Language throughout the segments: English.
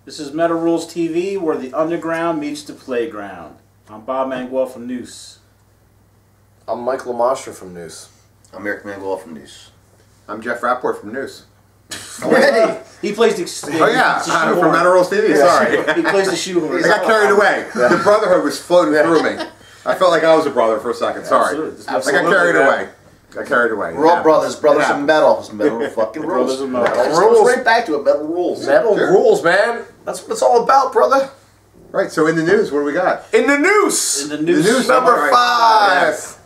This is Metal Rules TV, where the underground meets the playground. I'm Bob Manguel from Nuse. I'm Mike LaMastra from Nuse. I'm Eric Manguel from Nuse. I'm Jeff Rapport from Nuse. He plays the from Metal Rules TV, sorry. He plays the shoehorn. I got carried away. The brotherhood was floating through me. I felt like I was a brother for a second, sorry. Absolutely. I got carried away. Got carried away. We're all brothers in metal. It's metal fucking rules. Brothers in metal. Rules. Right back to it, metal rules. Metal rules, man. That's what it's all about, brother. Right, so in the news, what do we got? In the Noose! In the Noose. The Noose Number right. 5! Yes.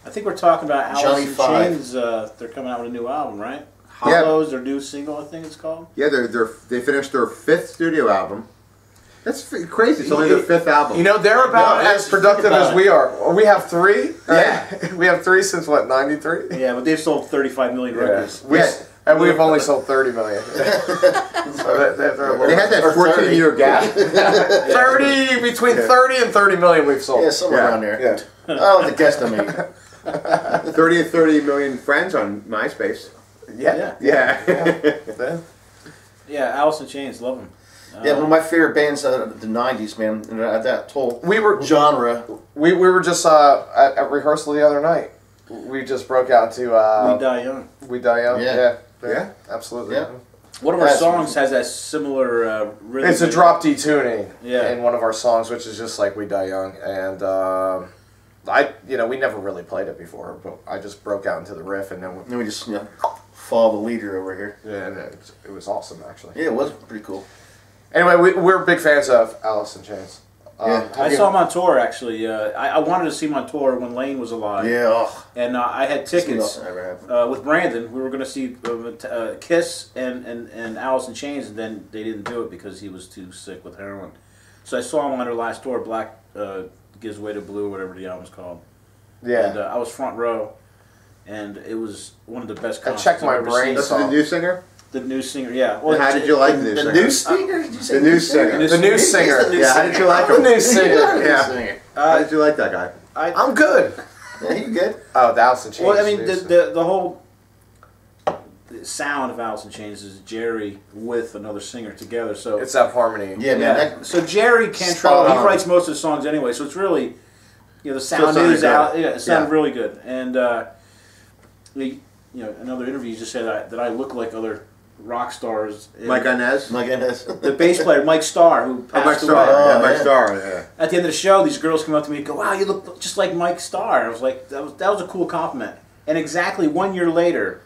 I think we're talking about Alice Johnny in Five. Chains. They're coming out with a new album, right? Hollows, their new single, I think it's called. Yeah, they finished their 5th studio album. That's crazy. It's only their 5th album. You know, they're about as productive as we are. We have 3. Right? Yeah. We have 3 since, what, 93? Yeah, but they've sold 35 million records. And we've only sold 30 million. So they had that 14-year gap. 30, between 30 and 30 million we've sold. Yeah, somewhere around there. Yeah. I don't have to guesstimate. 30 and 30 million friends on MySpace. Yeah. Yeah, Alice in Chains, love them. Yeah, one of my favorite bands of the 90s, man. At that whole genre. We were just at rehearsal the other night. We just broke out to We Die Young. We Die Young. Yeah. Absolutely. Yeah. One of our songs has that similar rhythm. It's a drop D tuning Yeah. in one of our songs, which is just like We Die Young, and we never really played it before, but I just broke out into the riff, and then we just follow the leader over here. yeah, and it was awesome actually. Yeah, it was pretty cool. Anyway, we're big fans of Alice in Chains. I saw him on tour, actually. I wanted to see him on tour when Lane was alive. Yeah. And I had tickets Never with Brandon. We were going to see Kiss and Alice in Chains, and then they didn't do it because he was too sick with heroin. So I saw him on their last tour, Black Gives Way to Blue, whatever the album's called. Yeah. And I was front row, and it was one of the best I concerts checked my I've ever brain. seen. That's the new singer? The new singer, yeah. Well, how did you like the new singer? The new singer? Did you say The new singer. The new singer. Yeah, how did you like The him? new singer. Yeah. How did you like that guy? I'm good. Yeah, you good? Oh, the Alice in Chains. Well, I mean, the whole sound of Alice in Chains is Jerry with another singer together. So it's that harmony. Yeah, man. So Jerry Cantrell, he writes most of the songs anyway. So it's really, the sound is out. Yeah, it sounded really good. And another interview just said that I look like other rock stars. Mike Inez? Mike Inez. The bass player, Mike Starr, who passed Mike Starr. away. Yeah, Mike Starr. Yeah. At the end of the show, these girls come up to me and go, "Wow, you look just like Mike Starr." I was like, that was a cool compliment. And exactly 1 year later,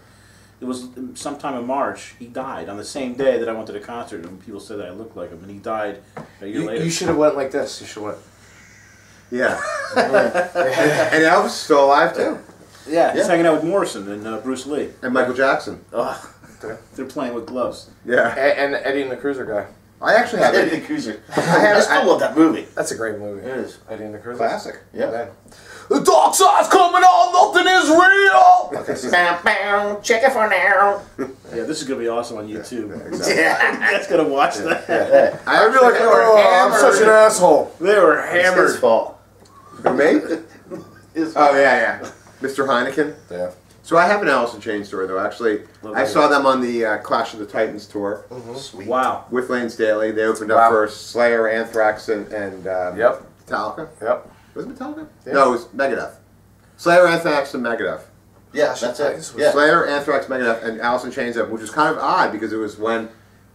it was sometime in March, he died on the same day that I went to the concert, and people said that I looked like him, and he died a year later. You should have went like this. You should have went. Yeah. And Elvis is still alive too. Yeah, he's hanging out with Morrison and Bruce Lee. And Michael Jackson. Ugh, they're playing with gloves. Yeah. And Eddie and the Cruiser guy. I actually have Eddie it. the Cruiser. I still love that movie. That's a great movie. It is. Eddie and the Cruiser. Classic. Yeah. The dark side's coming on, nothing is real! Okay, check it for now. Yeah, this is going to be awesome on YouTube. Yeah, exactly. Yeah. That's going to watch that. I feel like I'm such an asshole. They were It's hammered. his fault. For me? His fault. Oh, yeah. Mr. Heineken. Yeah. So I have an Alice in Chains story, though. Actually, I saw them on the Clash of the Titans tour Sweet. Wow. with Lane Staley. They opened up for Slayer, Anthrax, and Metallica. Yep. Was it Metallica? Yeah. No, it was Megadeth. Slayer, Anthrax, and Megadeth. Yeah, that's it. Yeah. Slayer, Anthrax, Megadeth, and Alice in Chains, which was kind of odd because it was when,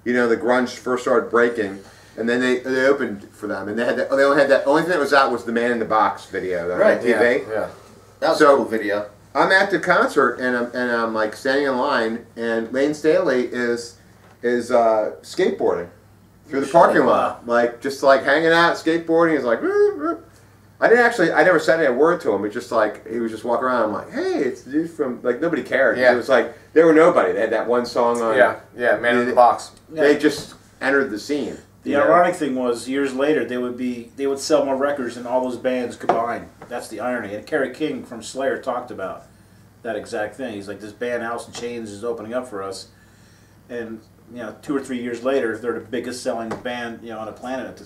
the grunge first started breaking, and then they opened for them, and they only had that. Only thing that was out was the Man in the Box video on TV. Yeah. That was a cool video. I'm at the concert and I'm like standing in line, and Lane Staley is skateboarding through the parking lot, just hanging out, skateboarding. He's like, I never said any word to him. It's just like he was just walking around. I'm like, hey, it's the dude from nobody cared. Yeah. It was like they were nobody. They had that one song on. Yeah, Man in the Box. They just entered the scene. The ironic thing was, years later, they would sell more records than all those bands combined. That's the irony. And Kerry King from Slayer talked about that exact thing. He's like, this band Alice in Chains is opening up for us, and 2 or 3 years later, they're the biggest selling band on the planet.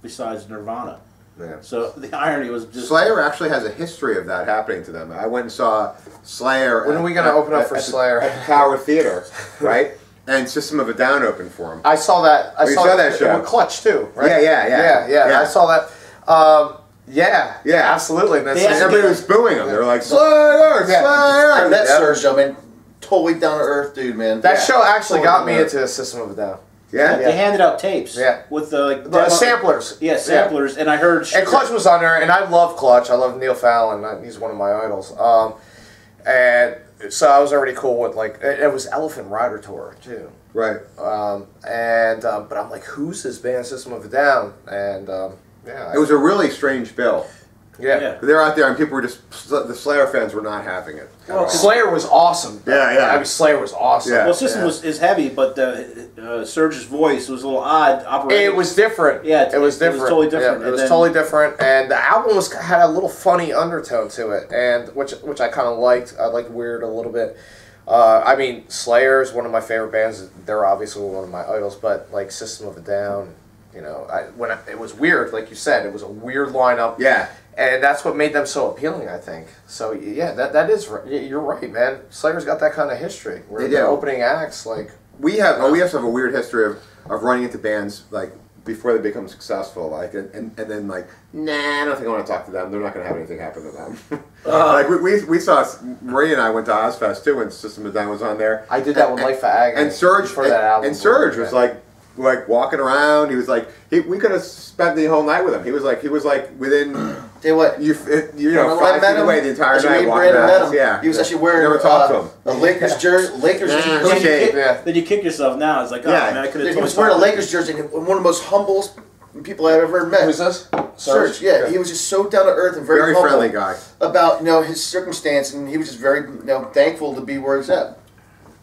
Besides Nirvana. Yeah. So the irony was just Slayer actually has a history of that happening to them. I went and saw Slayer. When are we going to open up for Slayer? At the Tower Theater, right? and System of a Down opened for him. I saw that. I saw that show. With Clutch too, right? Yeah. I saw that. Absolutely. And everybody was booing him. They were like, Slayer, Slayer. And that Surge, I mean, totally down to earth, dude, man. That show actually got me into the System of a Down. Yeah? They handed out tapes. Yeah. With the samplers. Yeah, samplers. And I heard. And Clutch was on there, and I love Clutch. I love Neil Fallon. He's one of my idols. And so I was already cool with, like, it was Elephant Rider Tour too. Right. But I'm like, who's this band, System of a Down? And it was a really strange bill. Yeah. They're out there, and people were just, the Slayer fans were not having it. Well, Slayer was awesome. Yeah. I mean, Slayer was awesome. Well, System is heavy, but Surge's voice was a little odd. It was different. Yeah, it was different. It was totally different. Yeah, it was totally different, and the album had a little funny undertone to it, and which I kind of liked. I liked Weird a little bit. I mean, Slayer is one of my favorite bands. They're obviously one of my idols, but like System of a Down, you know, it was weird, like you said, it was a weird lineup. Yeah. And that's what made them so appealing, I think. So yeah, that is you're right, man. Slayer's got that kind of history where They the do. opening acts like We also have a weird history of running into bands like before they become successful, like and then like, nah, I don't think I want to talk to them. They're not going to have anything happen to them. Like we saw Maria and I went to Ozfest too, and System of a Down was on there. I did that with Life of Agony. And Surge for that album. And Surge was like walking around. He was like we could have spent the whole night with him. He was like within. Tell you what, you know, 5 feet away the entire night. Yeah, he was actually wearing never talked to him. a Lakers jersey. Then you kick yourself now. It's like, oh man, I could have. He was wearing a Lakers jersey, and one of the most humblest people I've ever met. Who's this? Surge. Yeah, he was just so down to earth and very humble friendly guy about his circumstance, and he was just very thankful to be where he's at.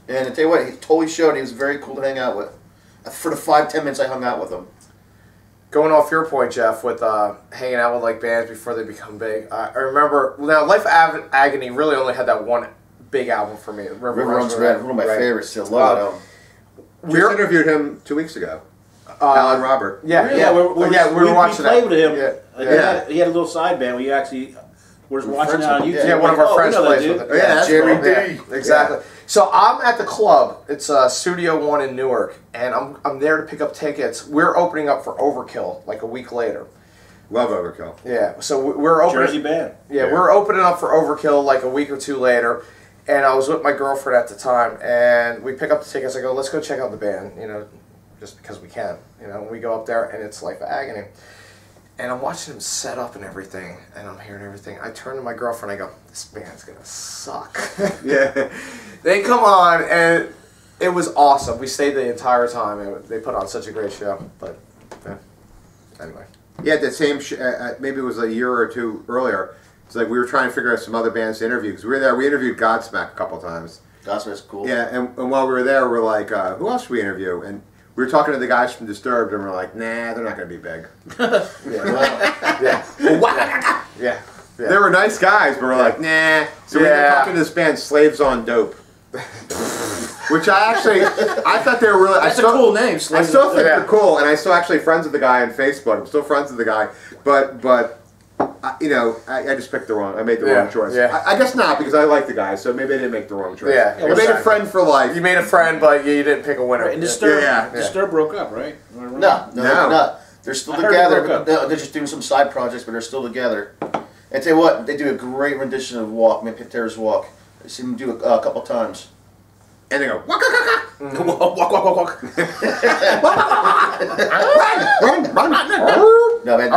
And I tell you what, he totally showed. He was very cool to hang out with. For the 5-10 minutes I hung out with him. Going off your point, Jeff, with hanging out with like bands before they become big. I remember Life of Agony really only had that one big album for me. River Runs Red, one of my favorites. Still love that album. We interviewed him 2 weeks ago. Alan Robert. Yeah, Really? yeah, we were watching that. We played that. with him. He had a little side band. We actually was watching it on YouTube. Yeah, one of our friends plays with it. Yeah, Jerry D. Yeah, exactly. So I'm at the club. It's Studio One in Newark, and I'm there to pick up tickets. We're opening up for Overkill like a week later. Love Overkill. Yeah, so we're opening. Jersey band. Yeah, we're opening up for Overkill like a week or two later, and I was with my girlfriend at the time, and we pick up the tickets. I go, let's go check out the band, just because we can. We go up there, and it's Life of Agony. And I'm watching him set up and everything, and I'm hearing everything. I turn to my girlfriend, I go, this band's gonna suck. Yeah. They come on, and it was awesome. We stayed the entire time. They put on such a great show. But anyway. Yeah, that same maybe it was a year or two earlier. It's like we were trying to figure out some other bands to interview, because we were there. We interviewed Godsmack a couple times. Godsmack's cool. Yeah, and while we were there, we're like, who else should we interview? And we were talking to the guys from Disturbed, and we're like, nah, they're not going to be big. Yeah. They were nice guys, but we're like, nah. So we were talking to this band, Slaves on Dope. Which I thought they were really... That's a cool name. I still think they're cool, and I'm still actually friends with the guy on Facebook. I'm still friends with the guy, but I just picked the wrong... I made the wrong choice. Yeah. I guess not, because I like the guy, so maybe I didn't make the wrong choice. Yeah. I made a friend for life. You made a friend, but you didn't pick a winner. And Disturbed broke up, right? No, they're not. They're still I heard they together. broke up. They're just doing some side projects, but they're still together. And tell you what, they do a great rendition of Walk, Pantera's Walk. I've seen them do it a couple times. And they go, walk. Walk. No, man,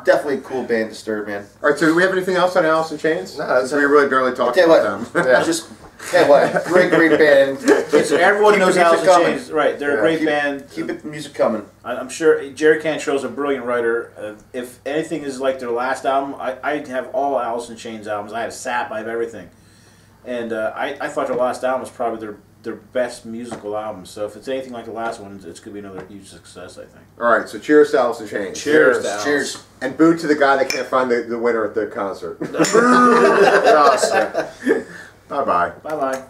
definitely a cool band, Disturbed, man. All right, so do we have anything else on Alice in Chains? No, that's we really barely talked Tell you about what, them. tell you what, great band. Everyone Keep knows the Alice music in coming. Chains. Right, they're a great band. Keep the music coming. I'm sure Jerry Cantrell's a brilliant writer. If anything is like their last album, I have all Alice in Chains albums. I have Sap, I have everything. And I thought their last album was probably their best musical album. So if it's anything like the last one, it's going to be another huge success, I think. All right, so cheers to Alice in Chains. Cheers to Alice. Cheers. And boo to the guy that can't find the winner at the concert. Awesome. Bye-bye. Bye-bye.